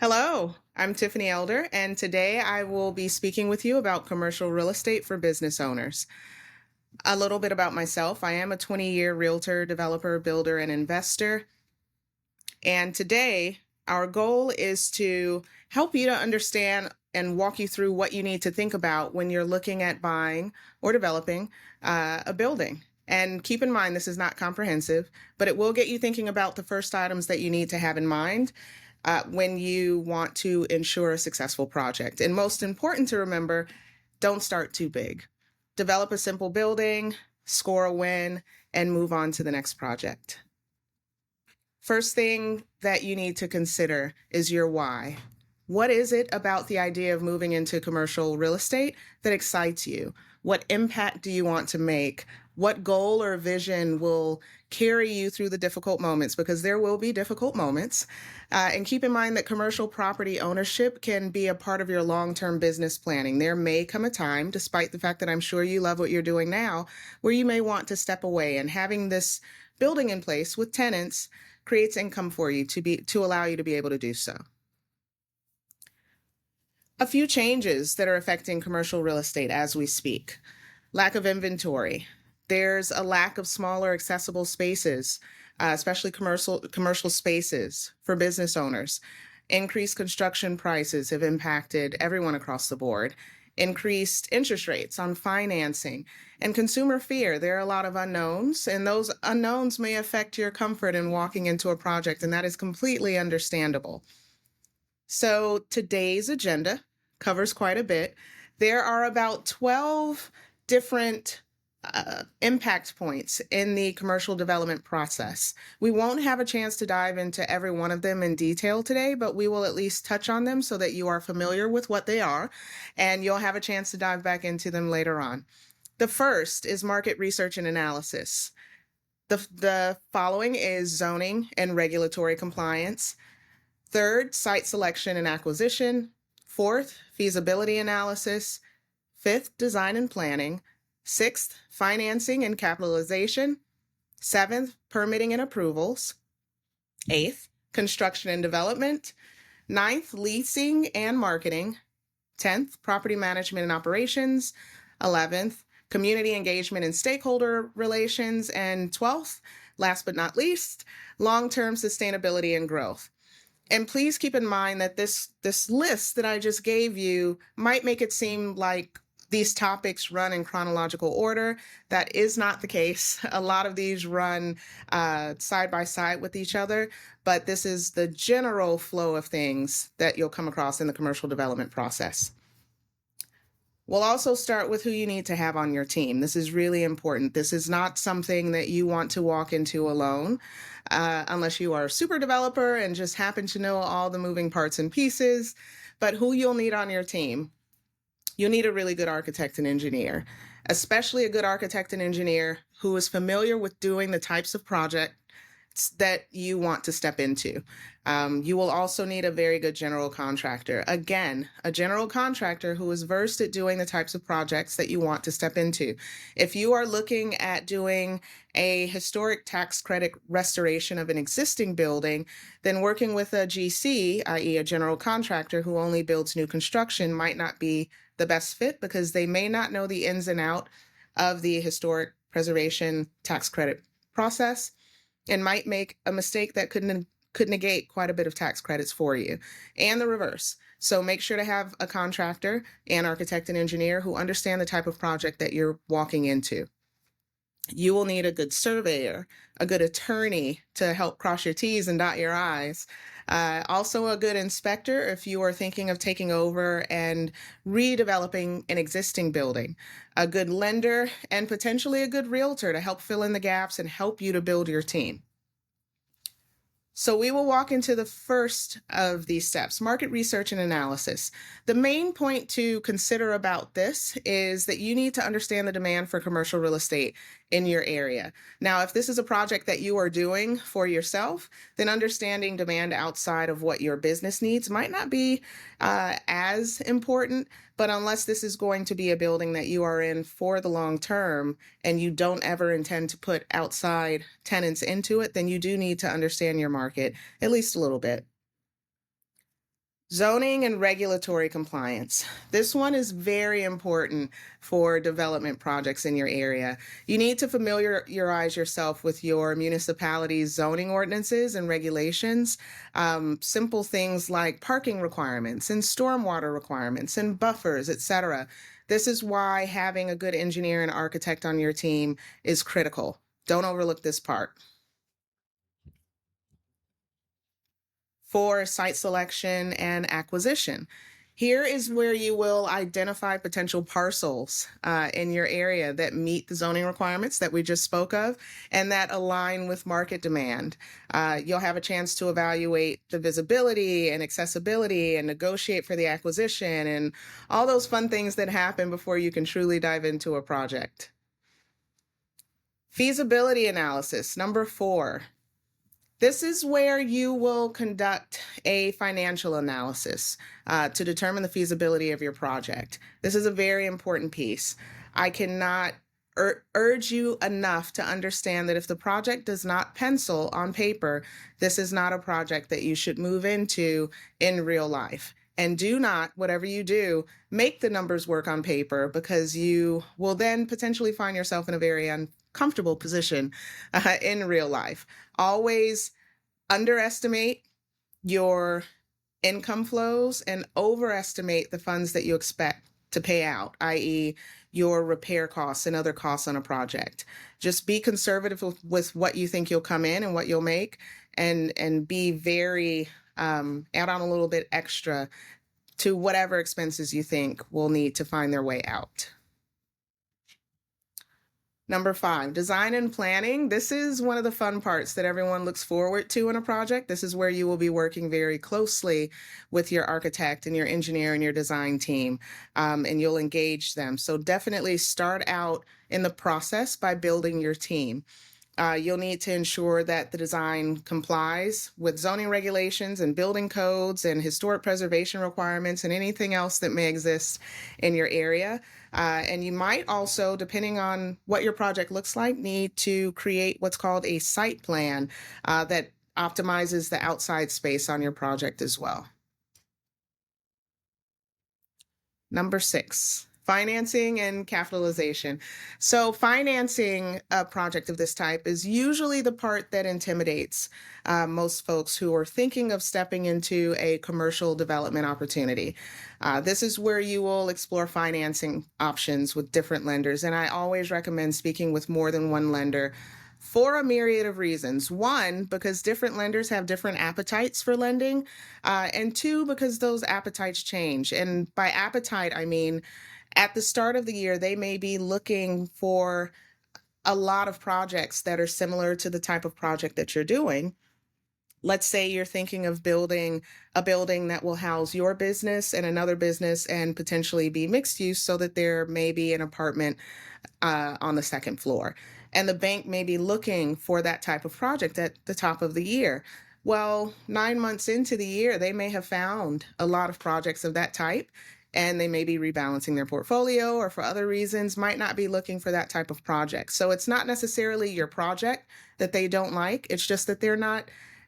Hello, I'm Tiffany Elder, and today I will be speaking with you about commercial real estate for business owners. A little bit about myself. I am a 20-year realtor, developer, builder, and investor. And today, our goal is to help you to understand and walk you through what you need to think about when you're looking at buying or developing a building. And keep in mind, this is not comprehensive, but it will get you thinking about the first items that you need to have in mind when you want to ensure a successful project. And most important to remember, don't start too big. Develop a simple building, score a win, and move on to the next project. First thing that you need to consider is your why. What is it about the idea of moving into commercial real estate that excites you? What impact do you want to make? What goal or vision will carry you through the difficult moments? Because there will be difficult moments. And keep in mind that commercial property ownership can be a part of your long-term business planning. There may come a time, despite the fact that I'm sure you love what you're doing now, where you may want to step away, and having this building in place with tenants creates income for you to allow you to be able to do so. A few changes that are affecting commercial real estate as we speak. Lack of inventory. There's a lack of smaller accessible spaces, especially commercial spaces for business owners. Increased construction prices have impacted everyone across the board. Increased interest rates on financing and consumer fear. There are a lot of unknowns, and those unknowns may affect your comfort in walking into a project, and that is completely understandable. So today's agenda covers quite a bit. There are about 12 different impact points in the commercial development process. We won't have a chance to dive into every one of them in detail today, but we will at least touch on them so that you are familiar with what they are, and you'll have a chance to dive back into them later on. The first is market research and analysis. The following is zoning and regulatory compliance. Third, site selection and acquisition. Fourth, feasibility analysis. Fifth, design and planning. Sixth, financing and capitalization. Seventh, permitting and approvals. Eighth, construction and development. Ninth, leasing and marketing. 10th, property management and operations. 11th, community engagement and stakeholder relations. And 12th, last but not least, long-term sustainability and growth. And please keep in mind that this list that I just gave you might make it seem like these topics run in chronological order. That is not the case. A lot of these run side by side with each other, but this is the general flow of things that you'll come across in the commercial development process. We'll also start with who you need to have on your team. This is really important. This is not something that you want to walk into alone, unless you are a super developer and just happen to know all the moving parts and pieces. But who you'll need on your team: you'll need a really good architect and engineer, especially a good architect and engineer who is familiar with doing the types of projects that you want to step into. You will also need a very good general contractor. Again, a general contractor who is versed at doing the types of projects that you want to step into. If you are looking at doing a historic tax credit restoration of an existing building, then working with a GC, i.e. a general contractor who only builds new construction, might not be the best fit, because they may not know the ins and out of the historic preservation tax credit process, and might make a mistake that could negate quite a bit of tax credits for you, and the reverse. So make sure to have a contractor and architect and engineer who understand the type of project that you're walking into. You will need a good surveyor, a good attorney to help cross your T's and dot your I's. Also a good inspector if you are thinking of taking over and redeveloping an existing building. A good lender, and potentially a good realtor to help fill in the gaps and help you to build your team. So we will walk into the first of these steps, market research and analysis. The main point to consider about this is that you need to understand the demand for commercial real estate in your area. Now, if this is a project that you are doing for yourself, then understanding demand outside of what your business needs might not be as important. But unless this is going to be a building that you are in for the long term and you don't ever intend to put outside tenants into it, then you do need to understand your market at least a little bit. Zoning and regulatory compliance. This one is very important for development projects in your area. You need to familiarize yourself with your municipality's zoning ordinances and regulations. Simple things like parking requirements and stormwater requirements and buffers, etc. This is why having a good engineer and architect on your team is critical. Don't overlook this part. For site selection and acquisition. Here is where you will identify potential parcels in your area that meet the zoning requirements that we just spoke of and that align with market demand. You'll have a chance to evaluate the visibility and accessibility and negotiate for the acquisition and all those fun things that happen before you can truly dive into a project. Feasibility analysis, number 4. This is where you will conduct a financial analysis to determine the feasibility of your project. This is a very important piece. I cannot urge you enough to understand that if the project does not pencil on paper, this is not a project that you should move into in real life. And do not, whatever you do, make the numbers work on paper, because you will then potentially find yourself in a very uncomfortable position in real life. Always underestimate your income flows and overestimate the funds that you expect to pay out, i.e., your repair costs and other costs on a project. Just be conservative with what you think you'll come in and what you'll make, and be very add on a little bit extra to whatever expenses you think will need to find their way out. Number 5, design and planning. This is one of the fun parts that everyone looks forward to in a project. This is where you will be working very closely with your architect and your engineer and your design team, and you'll engage them. So definitely start out in the process by building your team. You'll need to ensure that the design complies with zoning regulations and building codes and historic preservation requirements and anything else that may exist in your area. And you might also, depending on what your project looks like, need to create what's called a site plan that optimizes the outside space on your project as well. Number 6, financing and capitalization. So financing a project of this type is usually the part that intimidates most folks who are thinking of stepping into a commercial development opportunity. This is where you will explore financing options with different lenders, and I always recommend speaking with more than one lender for a myriad of reasons. 1, because different lenders have different appetites for lending, and 2, because those appetites change. And by appetite, I mean at the start of the year, they may be looking for a lot of projects that are similar to the type of project that you're doing. Let's say you're thinking of building a building that will house your business and another business and potentially be mixed use, so that there may be an apartment on the second floor. And the bank may be looking for that type of project at the top of the year. Well, 9 months into the year, they may have found a lot of projects of that type, and they may be rebalancing their portfolio, or for other reasons might not be looking for that type of project. So it's not necessarily your project that they don't like. It's just that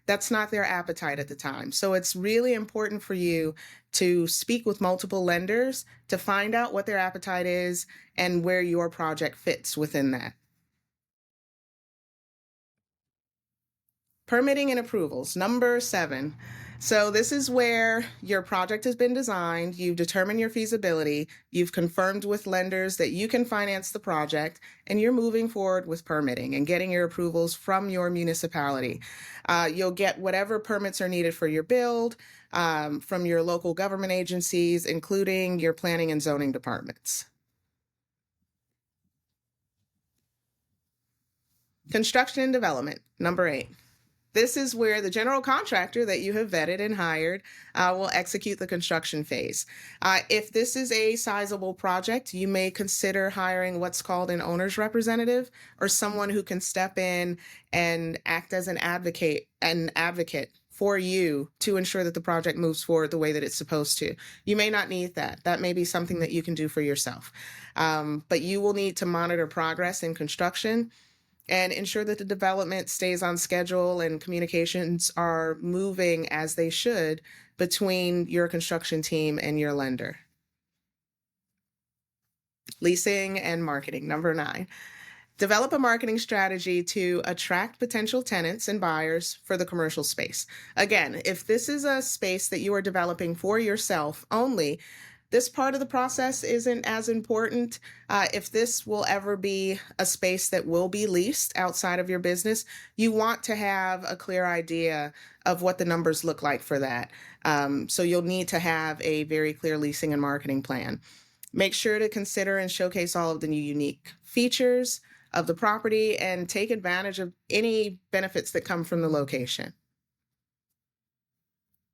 that's not their appetite at the time. So it's really important for you to speak with multiple lenders to find out what their appetite is and where your project fits within that. Permitting and approvals, number 7. So this is where your project has been designed, you've determined your feasibility, you've confirmed with lenders that you can finance the project, and you're moving forward with permitting and getting your approvals from your municipality. You'll get whatever permits are needed for your build from your local government agencies, including your planning and zoning departments. Construction and development, number 8. This is where the general contractor that you have vetted and hired will execute the construction phase. If this is a sizable project, you may consider hiring what's called an owner's representative, or someone who can step in and act as an advocate for you to ensure that the project moves forward the way that it's supposed to. You may not need that. That may be something that you can do for yourself. But you will need to monitor progress in construction and ensure that the development stays on schedule and communications are moving as they should between your construction team and your lender. Leasing and marketing. Number 9. Develop a marketing strategy to attract potential tenants and buyers for the commercial space. Again, if this is a space that you are developing for yourself only, this part of the process isn't as important. If this will ever be a space that will be leased outside of your business, you want to have a clear idea of what the numbers look like for that. So you'll need to have a very clear leasing and marketing plan. Make sure to consider and showcase all of the new unique features of the property and take advantage of any benefits that come from the location.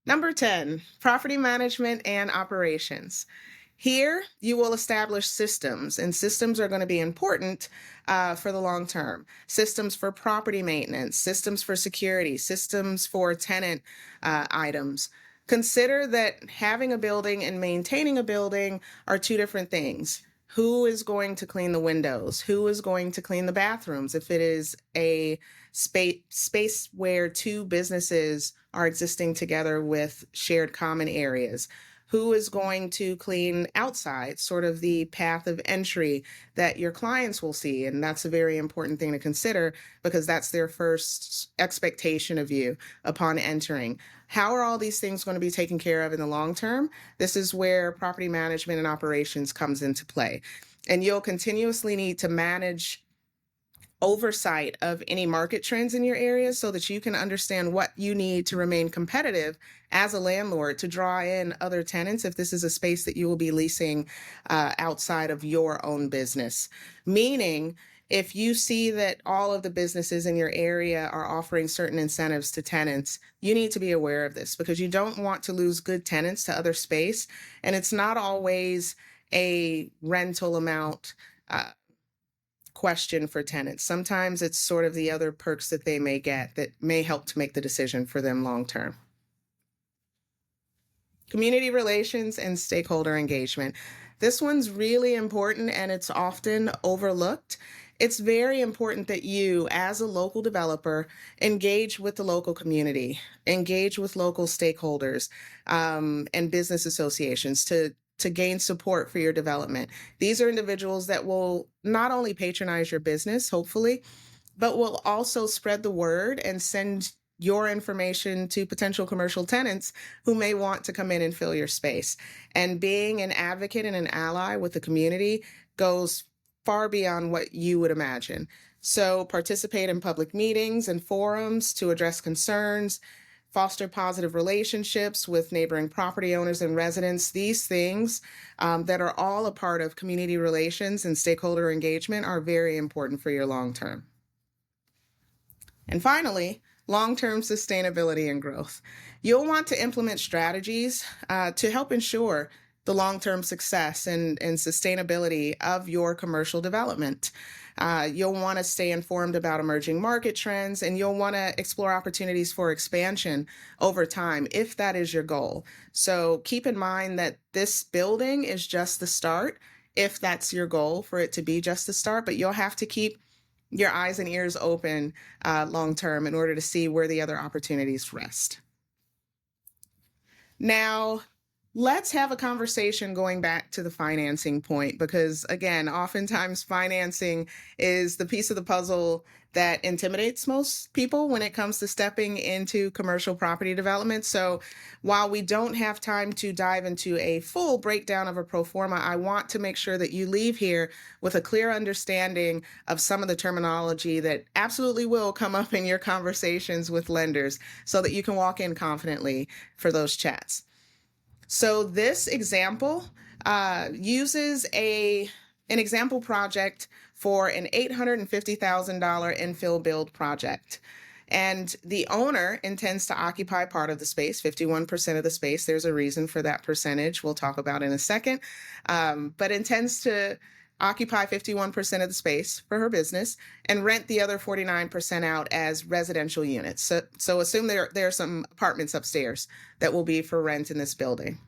Number 10, property management and operations. Here, you will establish systems, and systems are going to be important for the long term. Systems for property maintenance, systems for security, systems for tenant items. Consider that having a building and maintaining a building are two different things. Who is going to clean the windows? Who is going to clean the bathrooms? If it is a space where two businesses are existing together with shared common areas, who is going to clean outside, sort of the path of entry that your clients will see? And that's a very important thing to consider because that's their first expectation of you upon entering. How are all these things going to be taken care of in the long term? This is where property management and operations comes into play. And you'll continuously need to manage oversight of any market trends in your area so that you can understand what you need to remain competitive as a landlord to draw in other tenants if this is a space that you will be leasing outside of your own business. Meaning, if you see that all of the businesses in your area are offering certain incentives to tenants, you need to be aware of this because you don't want to lose good tenants to other space. And it's not always a rental amount question for tenants. Sometimes it's sort of the other perks that they may get that may help to make the decision for them long term. Community relations and stakeholder engagement. This one's really important and it's often overlooked. It's very important that you, as a local developer, engage with the local community, engage with local stakeholders and business associations to gain support for your development. These are individuals that will not only patronize your business, hopefully, but will also spread the word and send your information to potential commercial tenants who may want to come in and fill your space. And being an advocate and an ally with the community goes far beyond what you would imagine. So participate in public meetings and forums to address concerns, foster positive relationships with neighboring property owners and residents. These things that are all a part of community relations and stakeholder engagement are very important for your long term. And finally, long-term sustainability and growth. You'll want to implement strategies to help ensure the long-term success and sustainability of your commercial development. You'll want to stay informed about emerging market trends, and you'll want to explore opportunities for expansion over time if that is your goal. So keep in mind that this building is just the start, if that's your goal for it to be just the start, but you'll have to keep your eyes and ears open long term in order to see where the other opportunities rest. Now, let's have a conversation going back to the financing point, because again, oftentimes financing is the piece of the puzzle that intimidates most people when it comes to stepping into commercial property development. So while we don't have time to dive into a full breakdown of a pro forma, I want to make sure that you leave here with a clear understanding of some of the terminology that absolutely will come up in your conversations with lenders so that you can walk in confidently for those chats. So this example uses an example project for an $850,000 infill build project. And the owner intends to occupy part of the space, 51% of the space. There's a reason for that percentage we'll talk about in a second, but intends to occupy 51% of the space for her business and rent the other 49% out as residential units. So assume there are some apartments upstairs that will be for rent in this building.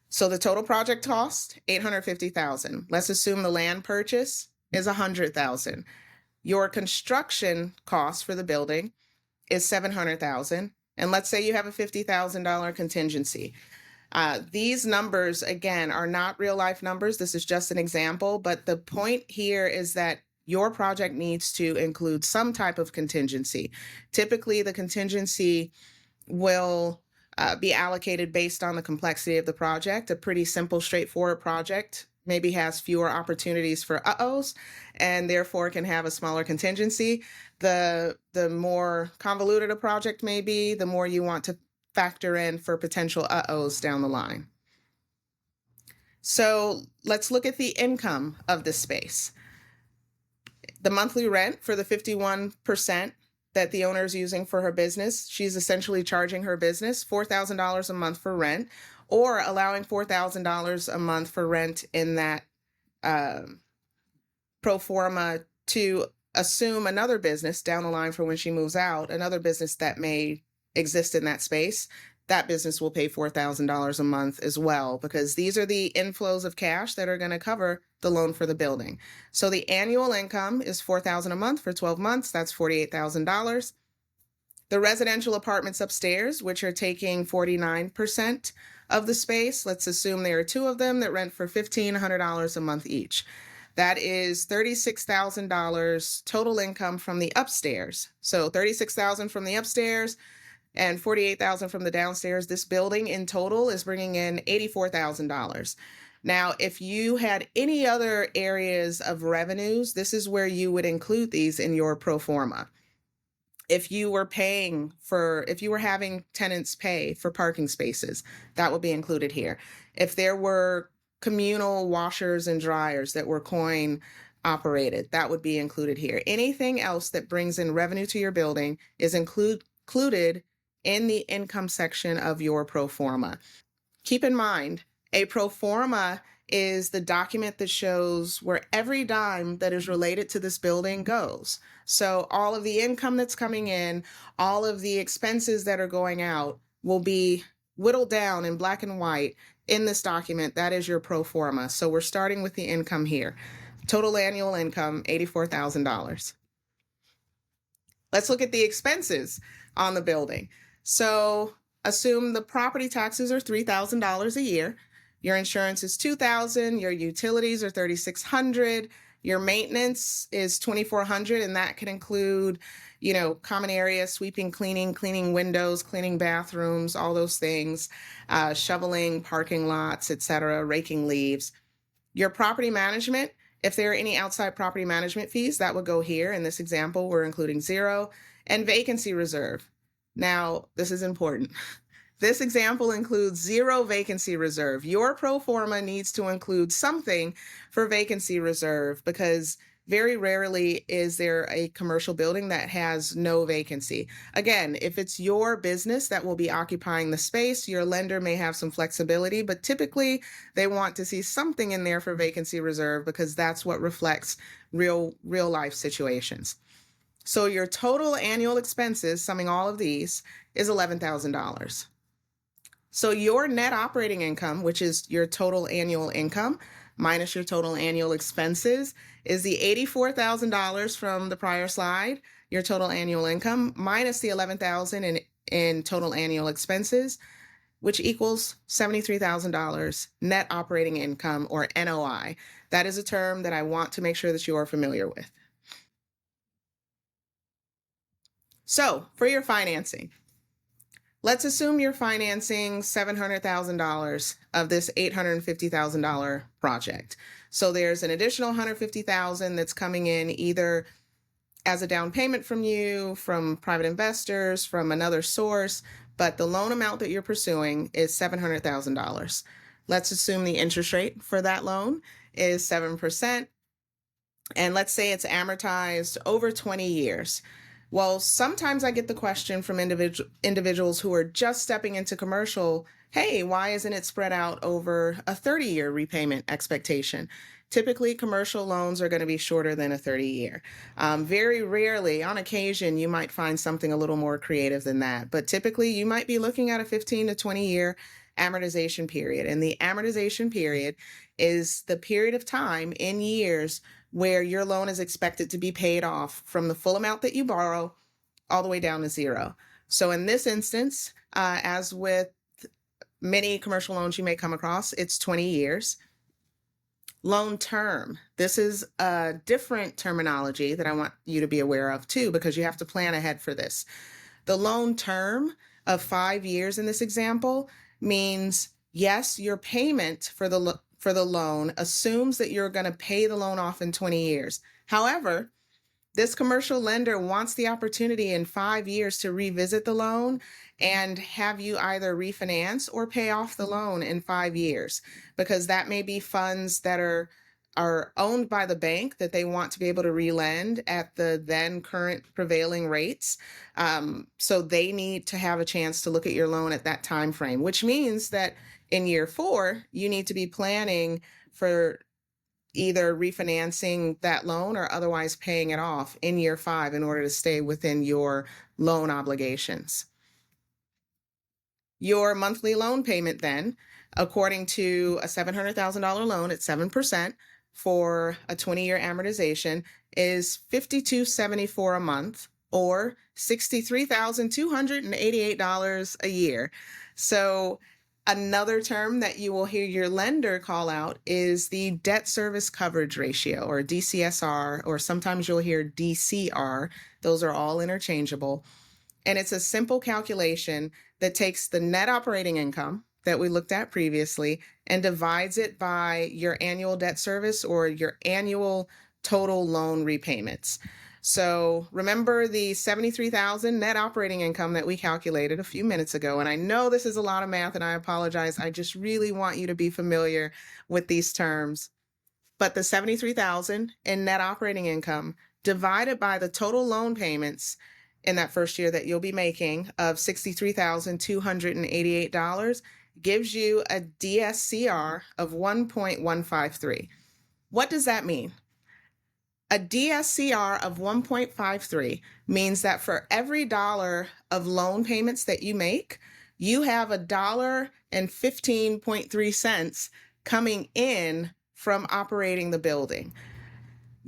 So the total project cost, $850,000. Let's assume the land purchase is $100,000. Your construction cost for the building is $700,000. And let's say you have a $50,000 contingency. These numbers, again, are not real life numbers. This is just an example. But the point here is that your project needs to include some type of contingency. Typically, the contingency will be allocated based on the complexity of the project. A pretty simple, straightforward project maybe has fewer opportunities for uh-ohs and therefore can have a smaller contingency. The more convoluted a project may be, the more you want to factor in for potential uh-ohs down the line. So let's look at the income of this space. The monthly rent for the 51% that the owner is using for her business, she's essentially charging her business $4,000 a month for rent, or allowing $4,000 a month for rent in that pro forma to assume another business down the line for when she moves out, another business that may exist in that space. That business will pay $4,000 a month as well, because these are the inflows of cash that are going to cover the loan for the building. So the annual income is $4,000 a month for 12 months. That's $48,000. The residential apartments upstairs, which are taking 49% of the space, let's assume there are two of them that rent for $1,500 a month each. That is $36,000 total income from the upstairs. So $36,000 from the upstairs and $48,000 from the downstairs. This building in total is bringing in $84,000. Now, if you had any other areas of revenues, this is where you would include these in your pro forma. If you were having tenants pay for parking spaces, that would be included here. If there were communal washers and dryers that were coin operated, that would be included here. Anything else that brings in revenue to your building is included in the income section of your pro forma. Keep in mind, a pro forma is the document that shows where every dime that is related to this building goes. So all of the income that's coming in, all of the expenses that are going out will be whittled down in black and white in this document. That is your pro forma. So we're starting with the income here. Total annual income, $84,000. Let's look at the expenses on the building. So assume the property taxes are $3,000 a year. Your insurance is $2,000. Your utilities are $3,600. Your maintenance is $2,400, and that can include, common areas, sweeping, cleaning windows, cleaning bathrooms, all those things, shoveling parking lots, etc., raking leaves. Your property management, if there are any outside property management fees, that would go here. In this example, we're including 0. And vacancy reserve. Now, this is important. This example includes 0 vacancy reserve. Your pro forma needs to include something for vacancy reserve, because very rarely is there a commercial building that has no vacancy. Again, if it's your business that will be occupying the space, your lender may have some flexibility, but typically they want to see something in there for vacancy reserve, because that's what reflects real life situations. So your total annual expenses, summing all of these, is $11,000. So your net operating income, which is your total annual income minus your total annual expenses, is the $84,000 from the prior slide, your total annual income, minus the $11,000 in total annual expenses, which equals $73,000 net operating income, or NOI. That is a term that I want to make sure that you are familiar with. So for your financing, let's assume you're financing $700,000 of this $850,000 project. So there's an additional $150,000 that's coming in either as a down payment from you, from private investors, from another source, but the loan amount that you're pursuing is $700,000. Let's assume the interest rate for that loan is 7%, and let's say it's amortized over 20 years. Well, sometimes I get the question from individuals who are just stepping into commercial, hey, why isn't it spread out over a 30-year repayment expectation? Typically, commercial loans are going to be shorter than a 30-year. Very rarely, on occasion, you might find something a little more creative than that. But typically, you might be looking at a 15 to 20-year amortization period. And the amortization period is the period of time in years where your loan is expected to be paid off from the full amount that you borrow all the way down to 0. So in this instance, as with many commercial loans you may come across, it's 20 years. Loan term. This is a different terminology that I want you to be aware of too, because you have to plan ahead for this. The loan term of 5 years in this example means, yes, your payment for the loan assumes that you're going to pay the loan off in 20 years. However, this commercial lender wants the opportunity in 5 years to revisit the loan and have you either refinance or pay off the loan in 5 years, because that may be funds that are owned by the bank that they want to be able to relend at the then current prevailing rates. So they need to have a chance to look at your loan at that time frame, which means that in year 4, you need to be planning for either refinancing that loan or otherwise paying it off in year 5 in order to stay within your loan obligations. Your monthly loan payment then, according to a $700,000 loan at 7% for a 20-year amortization, is $5,274 a month or $63,288 a year. So another term that you will hear your lender call out is the debt service coverage ratio, or DCSR, or sometimes you'll hear DCR. Those are all interchangeable. And it's a simple calculation that takes the net operating income that we looked at previously and divides it by your annual debt service or your annual total loan repayments. So remember the $73,000 net operating income that we calculated a few minutes ago. And I know this is a lot of math and I apologize. I just really want you to be familiar with these terms. But the $73,000 in net operating income divided by the total loan payments in that first year that you'll be making of $63,288 gives you a DSCR of 1.153. What does that mean? A DSCR of 1.53 means that for every dollar of loan payments that you make, you have $1.15.3 coming in from operating the building.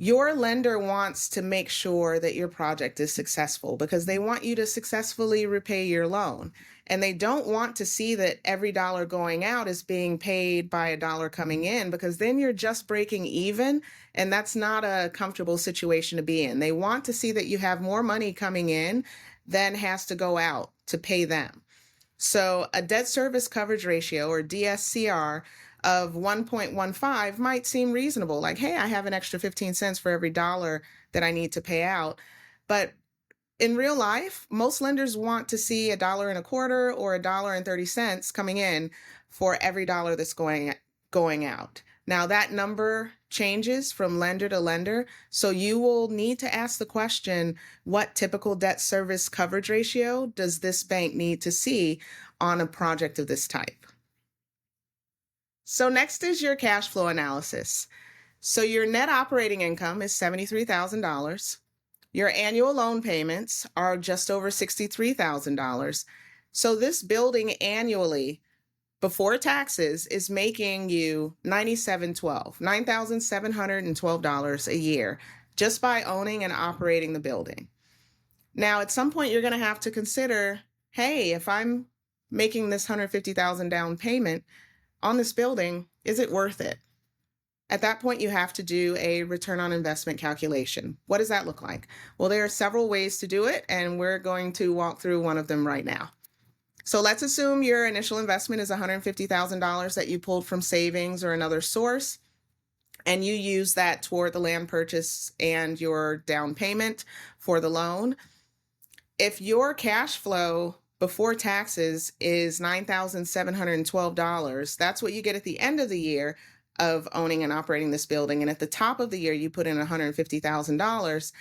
Your lender wants to make sure that your project is successful because they want you to successfully repay your loan. And they don't want to see that every dollar going out is being paid by a dollar coming in, because then you're just breaking even. And that's not a comfortable situation to be in. They want to see that you have more money coming in than has to go out to pay them. So a debt service coverage ratio, or DSCR, of 1.15 might seem reasonable. Like, hey, I have an extra 15 cents for every dollar that I need to pay out. But in real life, most lenders want to see $1.25 or $1.30 coming in for every dollar that's going out. Now that number changes from lender to lender, so you will need to ask the question, what typical debt service coverage ratio does this bank need to see on a project of this type? So next is your cash flow analysis. So your net operating income is $73,000. Your annual loan payments are just over $63,000. So this building annually, before taxes, is making you $9,712 a year just by owning and operating the building. Now, at some point, you're going to have to consider, hey, if I'm making this $150,000 down payment on this building, is it worth it? At that point, you have to do a return on investment calculation. What does that look like? Well, there are several ways to do it, and we're going to walk through one of them right now. So let's assume your initial investment is $150,000 that you pulled from savings or another source, and you use that toward the land purchase and your down payment for the loan. If your cash flow before taxes is $9,712, that's what you get at the end of the year of owning and operating this building. And at the top of the year, you put in $150,000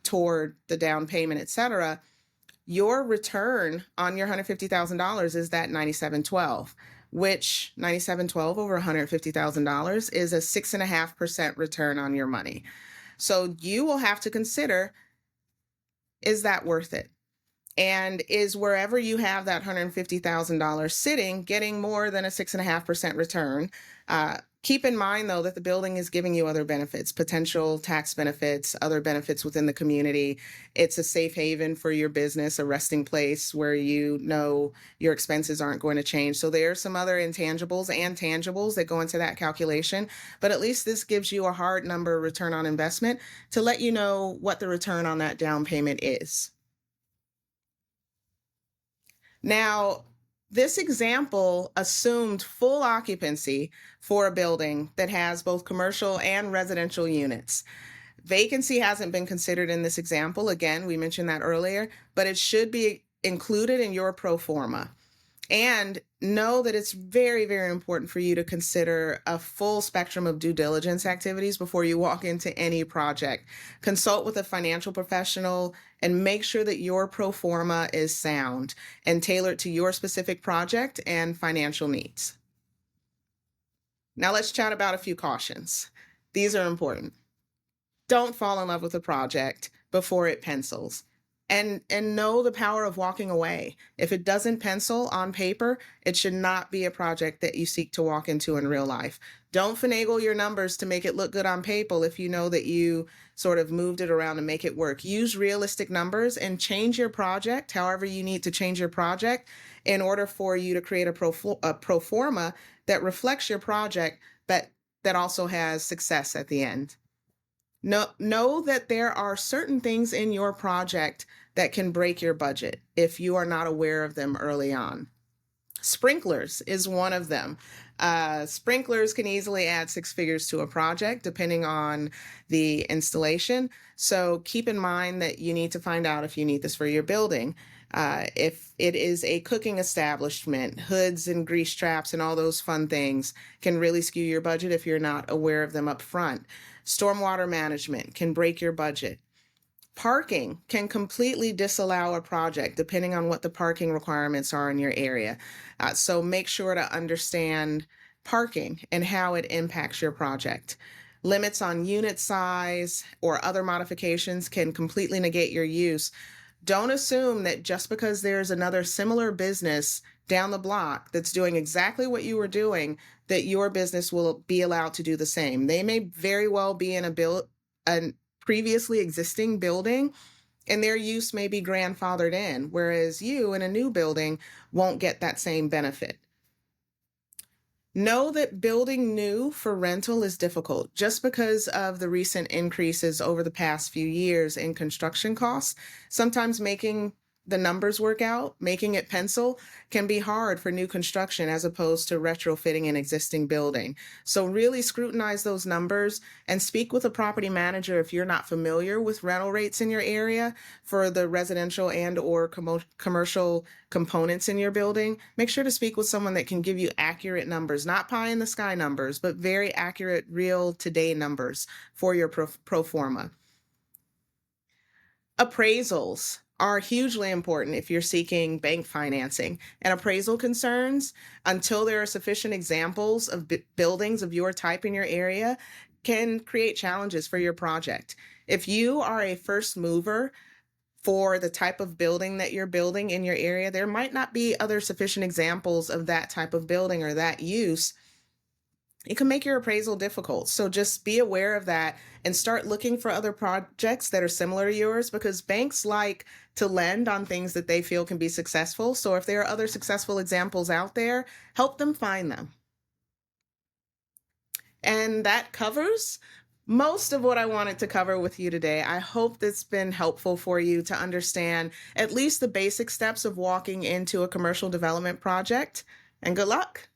toward the down payment, et cetera. Your return on your $150,000 is that $9,712, which $9,712 over $150,000 is a 6.5% return on your money. So you will have to consider, is that worth it? And is wherever you have that $150,000 sitting getting more than a 6.5% return Keep in mind, though, that the building is giving you other benefits, potential tax benefits, other benefits within the community. It's a safe haven for your business, a resting place where you know your expenses aren't going to change. So there are some other intangibles and tangibles that go into that calculation, but at least this gives you a hard number return on investment to let you know what the return on that down payment is. Now, this example assumed full occupancy for a building that has both commercial and residential units. Vacancy hasn't been considered in this example. Again, we mentioned that earlier, but it should be included in your pro forma. And know that it's very, very important for you to consider a full spectrum of due diligence activities before you walk into any project. Consult with a financial professional and make sure that your pro forma is sound and tailored to your specific project and financial needs. Now let's chat about a few cautions. These are important. Don't fall in love with a project before it pencils. And know the power of walking away. If it doesn't pencil on paper, it should not be a project that you seek to walk into in real life. Don't finagle your numbers to make it look good on paper if you know that you sort of moved it around to make it work. Use realistic numbers and change your project however you need to change your project in order for you to create a pro forma that reflects your project, but that also has success at the end. Know that there are certain things in your project that can break your budget if you are not aware of them early on. Sprinklers is one of them. Sprinklers can easily add 6 figures to a project depending on the installation. So keep in mind that you need to find out if you need this for your building. If it is a cooking establishment, hoods and grease traps and all those fun things can really skew your budget if you're not aware of them up front. Stormwater management can break your budget. Parking can completely disallow a project depending on what the parking requirements are in your area. So make sure to understand parking and how it impacts your project. Limits on unit size or other modifications can completely negate your use. Don't assume that just because there's another similar business down the block that's doing exactly what you were doing, that your business will be allowed to do the same. They may very well be in a previously existing building, and their use may be grandfathered in, whereas you in a new building won't get that same benefit. Know that building new for rental is difficult just because of the recent increases over the past few years in construction costs. Sometimes making the numbers work out, making it pencil can be hard for new construction as opposed to retrofitting an existing building. So really scrutinize those numbers and speak with a property manager if you're not familiar with rental rates in your area for the residential and or commercial components in your building. Make sure to speak with someone that can give you accurate numbers, not pie in the sky numbers, but very accurate, real today numbers for your pro forma. Appraisals are hugely important if you're seeking bank financing, and appraisal concerns, until there are sufficient examples of buildings of your type in your area, can create challenges for your project. If you are a first mover for the type of building that you're building in your area, there might not be other sufficient examples of that type of building or that use. It can make your appraisal difficult. So just be aware of that and start looking for other projects that are similar to yours, because banks like to lend on things that they feel can be successful. So if there are other successful examples out there, help them find them. And that covers most of what I wanted to cover with you today. I hope that's been helpful for you to understand at least the basic steps of walking into a commercial development project. And good luck.